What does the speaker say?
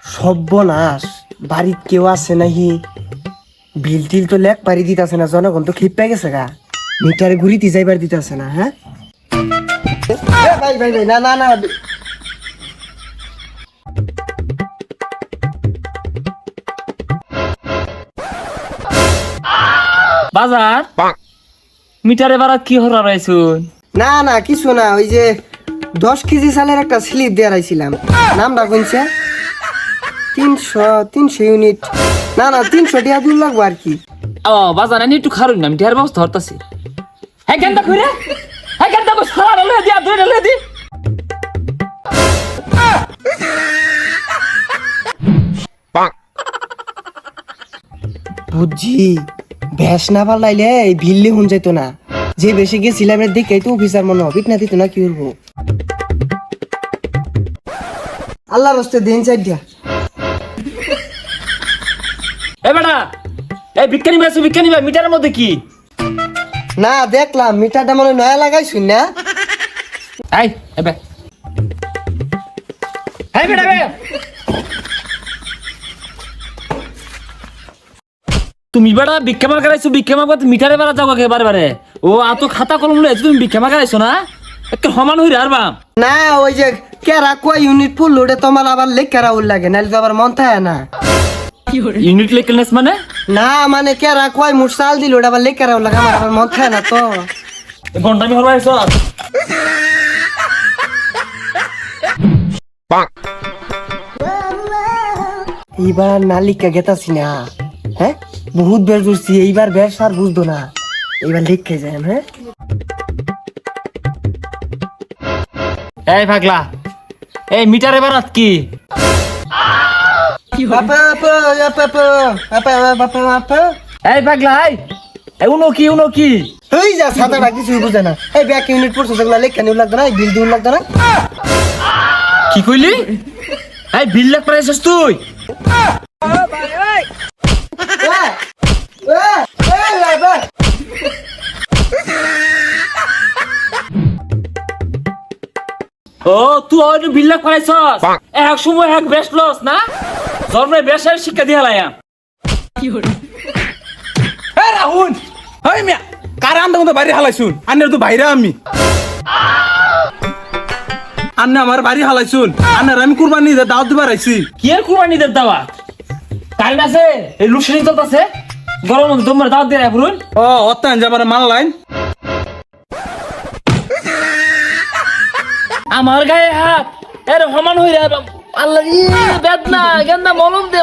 সর্বনাশ, বাড়িত কেউ আছে নাহি? বিল টিল তো লেখ পারি দিতেছে না, জনগণ তো খিপ পেয়ে গেছে গা। মিটারে ঘুরিতে যাইবার দিতেছে না। হ্যাঁ ভাই ভাই ভাই, না না না, বাজার মিটারে বারাত কি হরা রাইছুন? না না কিছু না, ওই যে 10 কেজি চালের একটা স্লিপ দিয়ে রাইছিলাম, নামটা কইছে 300 ইউনিট। না না 300 টাকা দূর লাগবো আর কি। ও বাজার আমি একটু খারুন না, আমি ঢের ব্যবস্থা হরতাছি। হ্যাঁ কেনটা কইরে, হ্যাঁ কেনটা কই সারা লয়ে দিয়া দুইটা লয়ে দি। বুঝছি, ভ্যাস না পারলাইলে এই ভিল্লি হুন যাইতো না। যে বেশি গেছিলাম দেখে তো অফিসার মনে হবে না, দিত না কি করবো। আল্লাহর রাস্তে দিন চাই দিয়া। এ বেটা, এই বিজ্ঞানী ভাই বিজ্ঞানী ভাই, মিটারের মধ্যে কি? না দেখলাম মিটারটা মনে হয় নয়া লাগাইছুন না। এই এবে এই বেটা বে, তুমি বেটা ভিক্ষা মার্কা রাইছো, ভিক্ষা মার্কা মিটারে বেড়া যাও কে বারে বারে। ও আতো খাতা কলম লইছো, তুমি ভিক্ষা মার্কা রাইছো না? একটা সমান হইরে আর বাম না ওই যে কেরা কয় ইউনিট পড়লো ওটা তোমার আবার লেখারা ওর লাগে, নাহলে তো আবার মন থাকে না। ইউনিট লেকেলনেস মানে? না মানে কেরা কয় মুঠ চাল দিল ওটা আবার লেখারা ওর লাগে, আমার আবার মন থাকে না তো। ঘন্টা আমি হরবা আইছো। এইবার নালিকা গেতাছি না। হ্যাঁ বহুত বের জুড়ছি, এইবার বেশ আর বুঝতো না, এইবার লিখে যায়। হ্যাঁ এই পাগলা, এই মিটারে বারাত কি? এই পাগলা, এই উনো কি উনো কি? এই যা সাদাটা কিছুই বুঝে না। এই ব্যাক ইউনিট পড়ছে যেগুলো লেখা নিউ লাগতো না, এই বিল দিউ লাগতো না। কি কইলি? এই বিল লাগ পাইছস তুই? ও তুই ওই বিল লাগ পাইছস? এক সময় এক বেস্ট লস না? জন্মে বেশের শিক্ষা দিয়া লাইয়া। এ রাহুল, হই মিয়া কারা আন্দা মতো বাড়ি হালাইছুন? আন্নের তো বাইরে আমি আন্নে আমার বাড়ি হালাইছুন। আন্নার আমি কুরবানি দিয়ে দাওয়াত দিবার আইছি। কি এর কুরবানি দের দাওয়া? কাল আছে এই লুসনি চলতেছে, গরম তোমার দাওয়াত দিয়ে রাখুন। ও অত্যান যে আমার মাল লাইন আমার গায়ে হাত এর সমান হইরা আল্লাহ বেদনা গেন্দা মলম দে